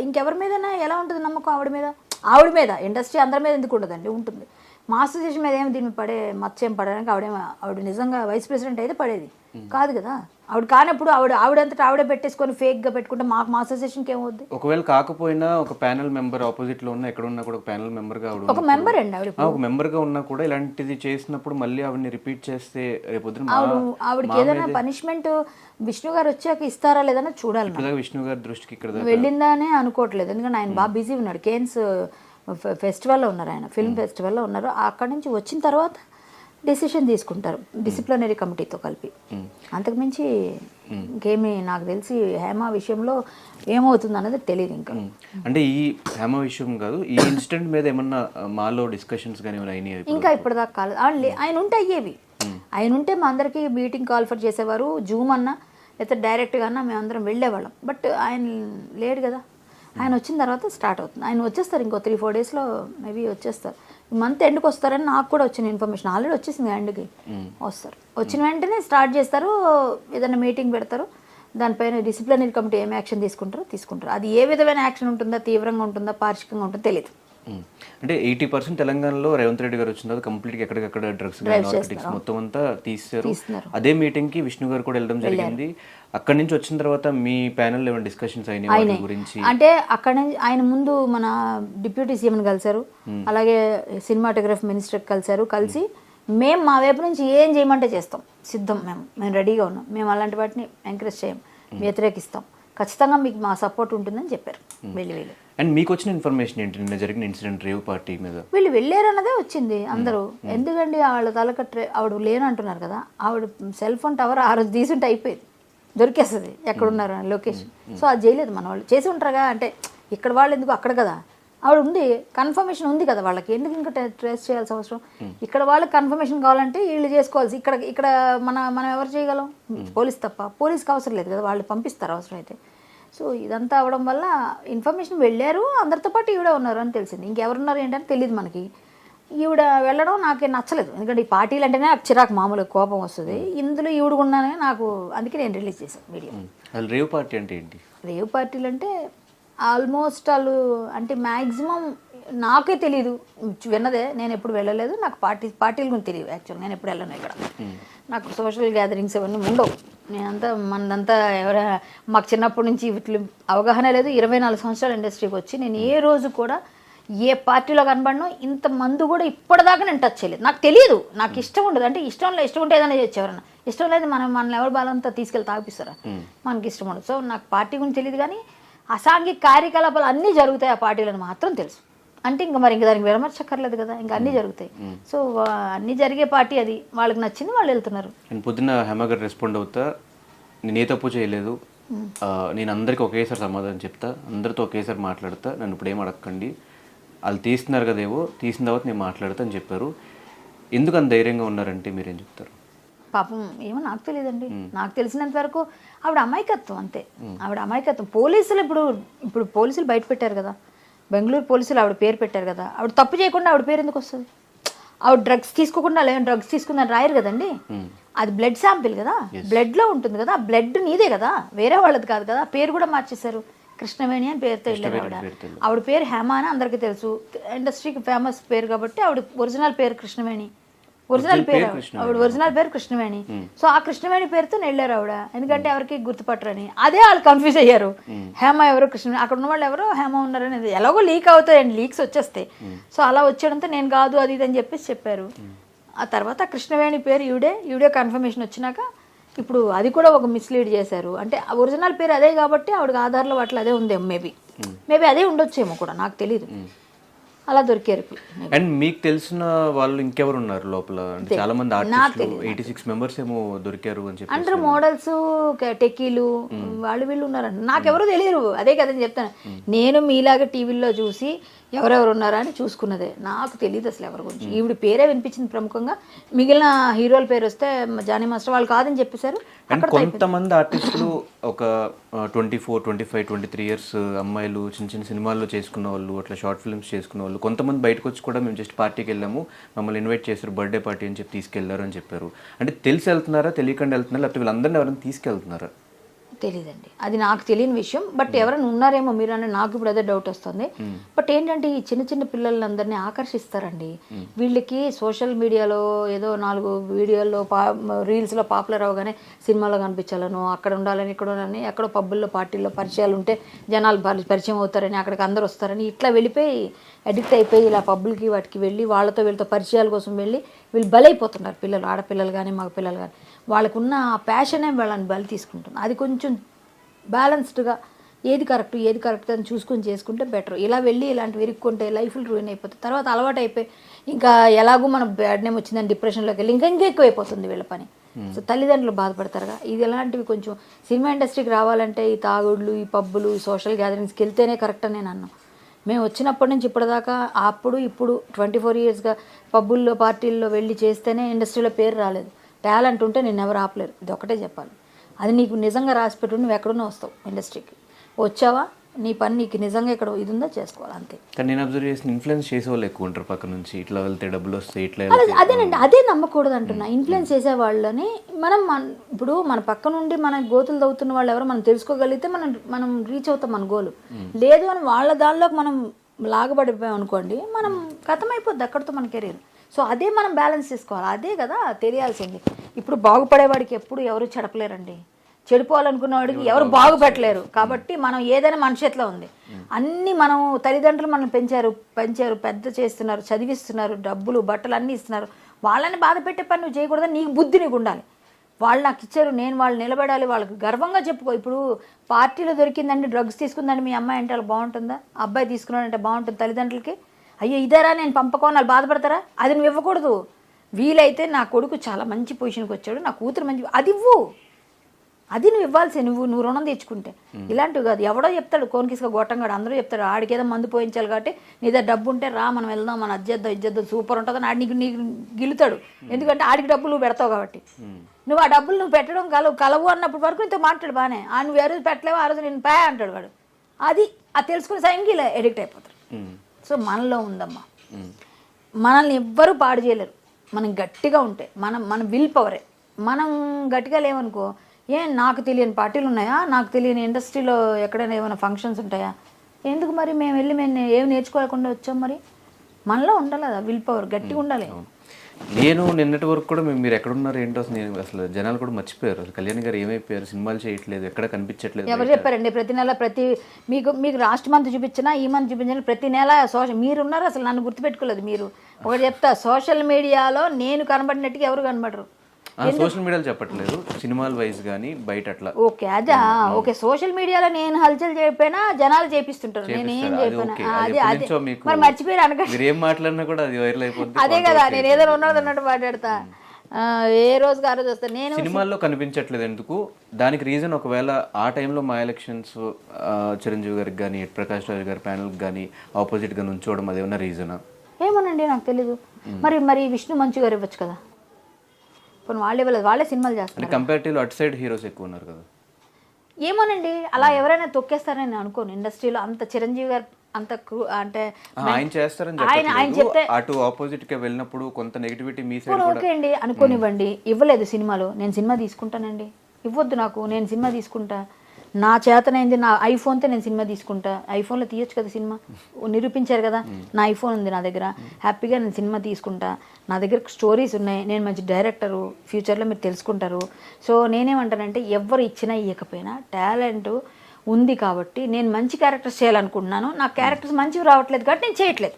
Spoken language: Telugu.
ఇంకెవరి మీదైనా ఎలా ఉంటుంది నమ్మకం ఆవిడ మీద ఇండస్ట్రీ అందరి మీద ఎందుకు ఉండదండి, ఉంటుంది. మాస్టర్ చేసిన మీద ఏమి దీన్ని పడే మత్స్యం పడడానికి ఆవిడ నిజంగా వైస్ ప్రెసిడెంట్ అయితే పడేది కాదు కదా. ఆవిడ కానప్పుడు ఆవిడంతటా ఆవిడే పెట్టేసుకొని ఫేక్గా పెట్టుకుంటే మాకు మాస్టర్ సెషన్కి ఏమవుద్ది. ఒకవేళ కాకపోయినా ఒక ప్యానల్ మెంబర్ ఆపోజిట్ లో ఉన్న ఎక్కడ ఉన్నా కూడా ఒక ప్యానల్ మెంబర్ గా ఆవిడ ఒక మెంబర్ అండి ఆవిడ, ఒక మెంబర్ గా ఉన్నా కూడా ఇలాంటిది చేసినప్పుడు మళ్ళీ ఆవిడని రిపీట్ చేస్తే రేపొద్దున ఆవిడకి ఏదైనా పనిష్మెంట్ విష్ణు గారు వచ్చాక ఇస్తారా లేదన్నా చూడాలి. విష్ణు గారి దృష్టికి ఇక్కడ వెళ్ళిందానే అనుకోవట్లేదు, ఎందుకంటే ఆయన బాగా బిజీ ఉన్నాడు. కేన్స్ ఫెస్టివల్లో ఉన్నారు, ఆయన ఫిల్మ్ ఫెస్టివల్లో ఉన్నారు. అక్కడి నుంచి వచ్చిన తర్వాత డెసిషన్ తీసుకుంటారు డిసిప్లినరీ కమిటీతో కలిపి. అంతకుమించి ఇంకేమీ నాకు తెలిసి హేమ విషయంలో ఏమవుతుంది అన్నది తెలియదు ఇంకా. అంటే ఈ హేమ విషయం కాదు, ఈ ఇన్సిడెంట్ మీద ఏమన్నా మాలో డిస్కషన్స్ కానీ అయినాయి ఇంకా ఇప్పటిదాకా కాలేదు. ఆయన ఉంటే అయ్యేవి, ఆయన ఉంటే మా అందరికీ మీటింగ్ కాల్ఫర్ చేసేవారు, జూమ్ అన్నా లేకపోతే డైరెక్ట్గా అన్నా మేమందరం వెళ్ళేవాళ్ళం. బట్ ఆయన లేడు కదా, ఆయన వచ్చిన తర్వాత స్టార్ట్ అవుతుంది. ఆయన వచ్చేస్తారు ఇంకో 3-4 డేస్లో మేబీ వచ్చేస్తారు. మంత్ ఎండ్కి వస్తారని నాకు కూడా వచ్చిన ఇన్ఫర్మేషన్, ఆల్రెడీ వచ్చేసింది ఎండ్కి వస్తారు. వచ్చిన వెంటనే స్టార్ట్ చేస్తారు, ఏదైనా మీటింగ్ పెడతారు, దానిపైన డిసిప్లినరీ కమిటీ ఏం యాక్షన్ తీసుకుంటారు. అది ఏ విధమైన యాక్షన్ ఉంటుందా, తీవ్రంగా ఉంటుందా, పార్షికంగా ఉంటుందో తెలియదు. అంటే 80% తెలంగాణలో రేవంత్ రెడ్డి గారు వచ్చిన తర్వాత కంప్లీట్గా ఎక్కడికక్కడ డ్రగ్స్ నార్కోటిక్స్ మొత్తం అంతా తీస్తారు. అదే మీటింగ్ కి విష్ణు గారు కూడా వెళ్ళడం జరిగింది. అక్కడి నుంచి వచ్చిన తర్వాత మీ ప్యానెల్ ఏమైనా డిస్కషన్స్ అయినాయి గురించి? అంటే అక్కడ నుంచి ఆయన ముందు మన డిప్యూటీ సీఎం కలిశారు, అలాగే సినిమాటోగ్రఫీ మినిస్టర్ కలిసి మేము మా వైపు నుంచి ఏం చేయమంటే చేస్తాం, సిద్ధం, మేము రెడీగా ఉన్నాం, మేము అలాంటి వాటిని ఎంకరేజ్ చేయం, వ్యతిరేకిస్తాం, ఖచ్చితంగా మీకు మా సపోర్ట్ ఉంటుందని చెప్పారు. వీళ్ళు అండ్ మీకు వచ్చిన ఇన్ఫర్మేషన్ ఏంటి నిన్న జరిగిన ఇన్సిడెంట్ రేవ్ పార్టీ మీద? వీళ్ళు వెళ్ళారన్నదే వచ్చింది అందరూ. ఎందుకండి వాళ్ళ ఆవిడ లేనంటున్నారు కదా, ఆవిడ సెల్ ఫోన్ టవర్ ఆ రోజు తీసుంటే అయిపోయింది, దొరికేస్తుంది ఎక్కడున్నారు అని లొకేషన్. సో అది చేయలేదు మన వాళ్ళు, చేసి ఉంటారుగా. అంటే ఇక్కడ వాళ్ళు ఎందుకు, అక్కడ కదా ఆవిడ ఉంది, కన్ఫర్మేషన్ ఉంది కదా వాళ్ళకి, ఎందుకు ఇంకా ట్రేస్ చేయాల్సిన అవసరం? ఇక్కడ వాళ్ళకి కన్ఫర్మేషన్ కావాలంటే వీళ్ళు చేసుకోవాల్సి, ఇక్కడ మనం ఎవరు చేయగలం, పోలీస్ తప్ప. పోలీస్కి అవసరం లేదు కదా, వాళ్ళు పంపిస్తారు అవసరం అయితే. సో ఇదంతా అవడం వల్ల ఇన్ఫర్మేషన్ వెళ్ళారు, అందరితో పాటు ఈవిడ ఉన్నారు అని తెలిసింది. ఇంకెవరున్నారు ఏంటని తెలియదు మనకి. ఈవిడ వెళ్ళడం నాకేం నచ్చలేదు, ఎందుకంటే ఈ పార్టీలు అంటేనే నాకు చిరాకు, మామూలుగా కోపం వస్తుంది. ఇందులో ఈవిడ ఉన్నానే నాకు, అందుకే నేను రిలీజ్ చేశాను వీడియో. రేవ్ పార్టీ అంటే ఏంటి? రేవ్ పార్టీలు అంటే ఆల్మోస్ట్ వాళ్ళు అంటే మ్యాక్సిమం నాకే తెలీదు, విన్నదే, నేను ఎప్పుడు వెళ్ళలేదు, నాకు పార్టీల గురించి తెలియదు యాక్చువల్. నేను ఎప్పుడు వెళ్ళను ఇక్కడ, నాకు సోషల్ గ్యాదరింగ్స్ అవన్నీ ఉండవు. మనదంతా మాకు చిన్నప్పటి నుంచి వీటి అవగాహన లేదు. 24 సంవత్సరాల ఇండస్ట్రీకి వచ్చి నేను ఏ రోజు కూడా ఏ పార్టీలో కనబడను, ఇంత మందు కూడా ఇప్పటిదాకా నేను టచ్ చేయలేదు. నాకు తెలియదు, నాకు ఇష్టం ఉండదు. అంటే ఇష్టం ఉంటే ఏదైనా చేసేవారన్నా, ఇష్టం లేదు మనల్ని ఎవరు బాలంతా తీసుకెళ్ళి తాగిపిస్తారా, మనకి ఇష్టం ఉండదు. సో నాకు పార్టీ గురించి తెలియదు, కానీ అసాంఘిక కార్యకలాపాలు అన్నీ జరుగుతాయి ఆ పార్టీలను మాత్రం తెలుసు. అంటే ఇంకా దానికి విరమర్చక్కర్లేదు కదా, ఇంకా అన్నీ జరుగుతాయి. సో అన్నీ జరిగే పార్టీ అది, వాళ్ళకి నచ్చింది వాళ్ళు వెళ్తున్నారు. నేను పొద్దున్న హేమ గారు రెస్పాండ్ అవుతా, నేను ఏ తప్పు చేయలేదు, నేను అందరికీ ఒకేసారి సమాధానం చెప్తా, అందరితో ఒకేసారి మాట్లాడతా, నన్ను ఇప్పుడు ఏం అడగకండి, వాళ్ళు తీస్తున్నారు కదేవో, తీసిన తర్వాత నేను మాట్లాడతా అని చెప్పారు. ఎందుకు అంత ధైర్యంగా ఉన్నారంటే మీరేం చెప్తారు? పాపం ఏమో నాకు తెలియదండి, నాకు తెలిసినంత వరకు ఆవిడ అమాయకత్వం, అంతే. ఆవిడ అమాయకత్వం. పోలీసులు ఇప్పుడు పోలీసులు బయట పెట్టారు కదా, బెంగళూరు పోలీసులు ఆవిడ పేరు పెట్టారు కదా, ఆవిడ తప్పు చేయకుండా ఆవిడ పేరు ఎందుకు వస్తుంది? ఆవిడ డ్రగ్స్ తీసుకోకుండా లేని డ్రగ్స్ తీసుకుందని రాయరు కదండి, అది బ్లడ్ శాంపిల్ కదా, బ్లడ్లో ఉంటుంది కదా, బ్లడ్ నీదే కదా, వేరే వాళ్ళది కాదు కదా. పేరు కూడా మార్చేశారు, కృష్ణవేణి అని పేరుతో వెళ్ళారు ఆవిడ. ఆవిడ పేరు హేమ అని అందరికీ తెలుసు, ఇండస్ట్రీకి ఫేమస్ పేరు కాబట్టి ఆవిడ ఒరిజినల్ పేరు కృష్ణవేణి, ఒరిజినల్ పేరు కృష్ణవేణి. సో ఆ కృష్ణవేణి పేరుతో వెళ్ళారు ఆవిడ, ఎందుకంటే ఎవరికి గుర్తుపట్టరని. అదే వాళ్ళు కన్ఫ్యూజ్ అయ్యారు, హేమ ఎవరో కృష్ణవేణి, అక్కడ ఉన్న వాళ్ళు ఎవరో హేమ ఉన్నారని. ఎలాగో లీక్ అవుతాయండి, లీక్స్ వచ్చేస్తాయి. సో అలా వచ్చేయడంతో నేను కాదు అది ఇది అని చెప్పారు. ఆ తర్వాత కృష్ణవేణి పేరు ఈవిడే కన్ఫర్మేషన్ వచ్చినాక ఇప్పుడు అది కూడా ఒక మిస్లీడ్ చేశారు. అంటే ఒరిజినల్ పేరు అదే కాబట్టి ఆవిడకి ఆధార్లో వాటిలో అదే ఉందేమో, మేబీ అదే ఉండొచ్చేమో కూడా, నాకు తెలియదు. అలా దొరికారు. అండ్ మీకు తెలిసిన వాళ్ళు ఇంకెవరు ఉన్నారు లోపల? చాలా మంది ఆర్టిస్టులు 86 మెంబర్స్ ఏమో దొరికారు అని చెప్పి అందరూ మోడల్స్, టెక్కీలు, వీళ్ళు ఉన్నారంట. నాకెవరో తెలియరు, అదే కదని చెప్తాను. నేను మీలాగా టీవీల్లో చూసి ఎవరెవరు ఉన్నారా అని చూసుకున్నదే, నాకు తెలియదు అసలు ఎవరి గురించి. ఈవిడ పేరే వినిపించింది ప్రముఖంగా, మిగిలిన హీరోల పేరు వస్తే జానీ మాస్టర్ వాళ్ళు కాదని చెప్పేశారు. అండ్ కొంతమంది ఆర్టిస్టులు ఒక 24, 25, 23 ఇయర్స్ అమ్మాయిలు చిన్న చిన్న సినిమాల్లో చేసుకున్న వాళ్ళు, అట్లా షార్ట్ ఫిల్మ్స్ చేసుకున్న వాళ్ళు, కొంతమంది బయటకు వచ్చి కూడా మేము జస్ట్ పార్టీకి వెళ్ళాము, మమ్మల్ని ఇన్వైట్ చేశారు బర్త్డే పార్టీ అని చెప్పి తీసుకెళ్లారు అని చెప్పారు. అంటే తెలిసి వెళ్తున్నారా, తెలియకుండా వెళ్తున్నారా, లేకపోతే వీళ్ళందరినీ ఎవరైనా తీసుకెళ్తున్నారా? తెలీదండి, అది నాకు తెలియని విషయం. బట్ ఎవరైనా ఉన్నారేమో మీరు అన్న, నాకు ఇప్పుడు అదే డౌట్ వస్తుంది. బట్ ఏంటంటే ఈ చిన్న చిన్న పిల్లలందరినీ ఆకర్షిస్తారండి. వీళ్ళకి సోషల్ మీడియాలో ఏదో 4 వీడియోల్లో రీల్స్లో పాపులర్ అవగానే సినిమాలో కనిపించాలను, అక్కడ ఉండాలని, ఇక్కడ ఉండాలని, ఎక్కడో పబ్బుల్లో పార్టీల్లో పరిచయాలు ఉంటే జనాలు పరిచయం అవుతారని, అక్కడికి అందరూ వస్తారని ఇట్లా వెళ్ళిపోయి అడిక్ట్ అయిపోయి ఇలా పబ్బులకి వాటికి వెళ్ళి వాళ్ళతో వీళ్ళతో పరిచయాల కోసం వెళ్ళి వీళ్ళు బలైపోతున్నారు. పిల్లలు, ఆడపిల్లలు కానీ మగ పిల్లలు కానీ, వాళ్ళకున్న ఆ ప్యాషనే వాళ్ళని బలి తీసుకుంటుంది. అది కొంచెం బ్యాలెన్స్డ్గా ఏది కరెక్ట్ అని చూసుకొని చేసుకుంటే బెటర్. ఇలా వెళ్ళి ఇలాంటివి ఇరుక్కుంటే లైఫ్లు రూయిన్ అయిపోతుంది. తర్వాత అలవాటు అయిపోయి ఇంకా ఎలాగో మనం బ్యాడ్ నేమ్ వచ్చిందని డిప్రెషన్లోకి వెళ్ళి ఇంకా ఎక్కువ అయిపోతుంది వీళ్ళ పని. సో తల్లిదండ్రులు బాధపడతారుగా. ఇది ఎలాంటివి కొంచెం సినిమా ఇండస్ట్రీకి రావాలంటే ఈ తాగుడులు, ఈ పబ్బులు, ఈ సోషల్ గ్యాదరింగ్స్కి వెళ్తేనే కరెక్ట్ అని నేను అన్నాను. మేము వచ్చినప్పటి నుంచి ఇప్పటిదాకా అప్పుడు ఇప్పుడు 24 ఇయర్స్గా పబ్బుల్లో పార్టీల్లో వెళ్ళి చేస్తేనే ఇండస్ట్రీలో పేరు రాలేదు. టాలెంట్ ఉంటే నేను ఎవరు ఆపలేరు, ఇది ఒకటే చెప్పాలి. అది నీకు నిజంగా రాసిపెట్టు, నువ్వు ఎక్కడున్నా వస్తావు ఇండస్ట్రీకి. వచ్చావా, నీ పని నీకు నిజంగా ఇక్కడ ఇది ఉందో చేసుకోవాలి, అంతే. కానీ నేను అబ్జర్వ్ చేసిన ఇన్ఫ్లుయెన్స్ చేసే వాళ్ళు ఎక్కువ ఉంటారు పక్క నుంచి. ఇట్లా వెళ్తే డబ్బులు వస్తాయి, ఇట్లా అదేనండి, అదే నమ్మకూడదు అంటున్నా. ఇన్ఫ్లుయెన్స్ చేసే వాళ్ళని ఇప్పుడు మన పక్క నుండి మన గోతులు తవ్వుతున్న వాళ్ళు ఎవరో మనం తెలుసుకోగలిగితే మనం రీచ్ అవుతాం మన గోలు. లేదు అని వాళ్ళ దానిలోకి మనం లాగబడిపోయాం అనుకోండి, మనం కథమైపోద్ది అక్కడితో మన కెరీర్. సో అదే మనం బ్యాలెన్స్ చేసుకోవాలి, అదే కదా తెలియాల్సింది. ఇప్పుడు బాగుపడేవాడికి ఎప్పుడు ఎవరు చెడపలేరండి, చెడిపోవాలనుకున్న వాడికి ఎవరు బాగుపెట్టలేరు. కాబట్టి మనం ఏదైనా మన చేతిలో ఉంది. అన్నీ మనం తల్లిదండ్రులు మనల్ని పెంచారు, పెద్ద చేస్తున్నారు, చదివిస్తున్నారు, డబ్బులు బట్టలు అన్నీ ఇస్తున్నారు. వాళ్ళని బాధ పెట్టే పని నువ్వు చేయకూడదని నీకు బుద్ధి నీకు ఉండాలి. వాళ్ళు నాకు ఇచ్చారు, నేను వాళ్ళు నిలబడాలి, వాళ్ళకి గర్వంగా చెప్పుకో. ఇప్పుడు పార్టీలో దొరికిందండి, డ్రగ్స్ తీసుకుందండి మీ అమ్మాయి అంటే వాళ్ళు బాగుంటుందా? అబ్బాయి తీసుకున్నాడంటే బాగుంటుంది తల్లిదండ్రులకి? అయ్యో ఇదేరా నేను పంపకోని వాళ్ళు బాధపడతారా? అది నువ్వు ఇవ్వకూడదు. వీలైతే నా కొడుకు చాలా మంచి పొజిషన్కి వచ్చాడు, నా కూతురు మంచి, అది ఇవ్వు. అది నువ్వు ఇవ్వాల్సి, నువ్వు రుణం తెచ్చుకుంటే. ఇలాంటివి కాదు. ఎవడో చెప్తాడు కోన్కిస్గా గొట్టంగాడు, అందరూ చెప్తాడు ఆడికి ఏదో మందు పోయించాలి కాబట్టి నీ దగ్గర డబ్బు ఉంటే రా మనం వెళ్దాం, మనం ఇజ్జేద్దాం సూపర్ ఉంటుందని ఆడి నీకు గిలుతాడు. ఎందుకంటే ఆడికి డబ్బులు నువ్వు పెడతావు కాబట్టి. నువ్వు ఆ డబ్బులు నువ్వు పెట్టడం కలవు అన్నప్పుడు వరకు నీతో మాట్లాడు బాగానే. నువ్వు ఏ రోజు పెట్టలేవు, ఆ రోజు నేను పే అంటాడు వాడు. అది తెలుసుకునే సైన్కి ఇలా ఎడిక్ట్ అయిపోతారు. సో మనలో ఉందమ్మా, మనల్ని ఎవ్వరూ పాడు చేయలేరు. మనం గట్టిగా ఉంటే మన విల్ పవరే. మనం గట్టిగా లేవనుకో, నాకు తెలియని పార్టీలు ఉన్నాయా, నాకు తెలియని ఇండస్ట్రీలో ఎక్కడైనా ఏమైనా ఫంక్షన్స్ ఉంటాయా, ఎందుకు మరి మేము ఏమి నేర్చుకోకుండా వచ్చాం? మరి మనలో ఉండాలి కదా విల్ పవర్, గట్టిగా ఉండాలి. నేను నిన్నటి వరకు కూడా మీరు ఎక్కడున్నారు ఏంటో అసలు జనాలు కూడా మర్చిపోయారు. అసలు కళ్యాణ్ గారు ఏమైపోయారు, సినిమాలు చేయట్లేదు, ఎక్కడ కనిపించట్లేదు. ఎవరు చెప్పారండి? ప్రతి నెల మీకు లాస్ట్ మంత్ చూపించినా ఈ మంత్ చూపించినా ప్రతి నెల మీరున్నారు. అసలు నన్ను గుర్తుపెట్టుకోలేదు మీరు. ఒకటి చెప్తా, సోషల్ మీడియాలో నేను కనబడినట్టుగా ఎవరు కనబడరు. సోషల్ మీడియాలో చెప్పట్లేదు, సినిమాల వైజ్ కానీ బయట అట్లా. ఓకే, అదే ఓకే. సోషల్ మీడియాలో నేను హల్చల్ చేయకపోయినా జనాలు చేపిస్తుంటారు, నేను ఏం చేయకపోయినా. అదే మరి మర్చిపోయారు అనకండి. మీరు ఏం మాట్లాడినా కూడా అది వైరల్ అయిపోతుంది. అదే కదా, నేను ఏదైనా ఉన్నట్టు మాట్లాడతా. ఏ రోజుకి ఆ రోజు వస్తాను. నేను సినిమాల్లో కనిపించట్లేదు ఎందుకు? దానికి రీజన్ ఒకవేళ ఆ టైంలో మా ఎలక్షన్స్ చిరంజీవి గారికి కానీ ప్రకాష్ రాజ్ గారి ప్యానల్కి కానీ ఆపోజిట్గా నుంచోవడం, అదేమన్నా రీజనా? ఏమోనండి, నాకు తెలీదు. మరి విష్ణు మంచు గారు ఇవ్వచ్చు కదా. వాళ్ళు ఇవ్వలేదు, వాళ్ళే సినిమాలు చేస్తారు. కంపారిటివ్లీ అటు సైడ్ హీరోస్ ఎక్కువ ఉన్నారు కదా. ఏమోనండి, అలా ఎవరైనా తొక్కేస్తారని నేను అనుకోను. ఇండస్ట్రీలో అంత చిరంజీవి గారు అంత అంటే ఆయన చేస్తారని ఆయన చెప్తే అటు ఆపోజిట్ గా వెళ్ళినప్పుడు కొంత నెగిటివిటీ మీ సైడ్ కూడా. ఓకే అండి, అనుకోనివ్వండి. ఇవ్వలేదు సినిమాలో, నేను సినిమా తీసుకుంటానండి. ఇవ్వద్దు నాకు, నేను సినిమా తీసుకుంటా. నా చేతనైంది, నా ఐఫోన్తో నేను సినిమా తీసుకుంటా. ఐఫోన్లో తీయొచ్చు కదా సినిమా, నిరూపించారు కదా. నా ఐఫోన్ ఉంది నా దగ్గర, హ్యాపీగా నేను సినిమా తీసుకుంటా. నా దగ్గర స్టోరీస్ ఉన్నాయి, నేను మంచి డైరెక్టరు, ఫ్యూచర్లో మీరు తెలుసుకుంటారు. సో నేనేమంటానంటే, ఎవరు ఇచ్చినా ఇవ్వకపోయినా టాలెంట్ ఉంది కాబట్టి నేను మంచి క్యారెక్టర్స్ చేయాలనుకుంటున్నాను. నా క్యారెక్టర్స్ మంచివి రావట్లేదు కాబట్టి నేను చేయట్లేదు.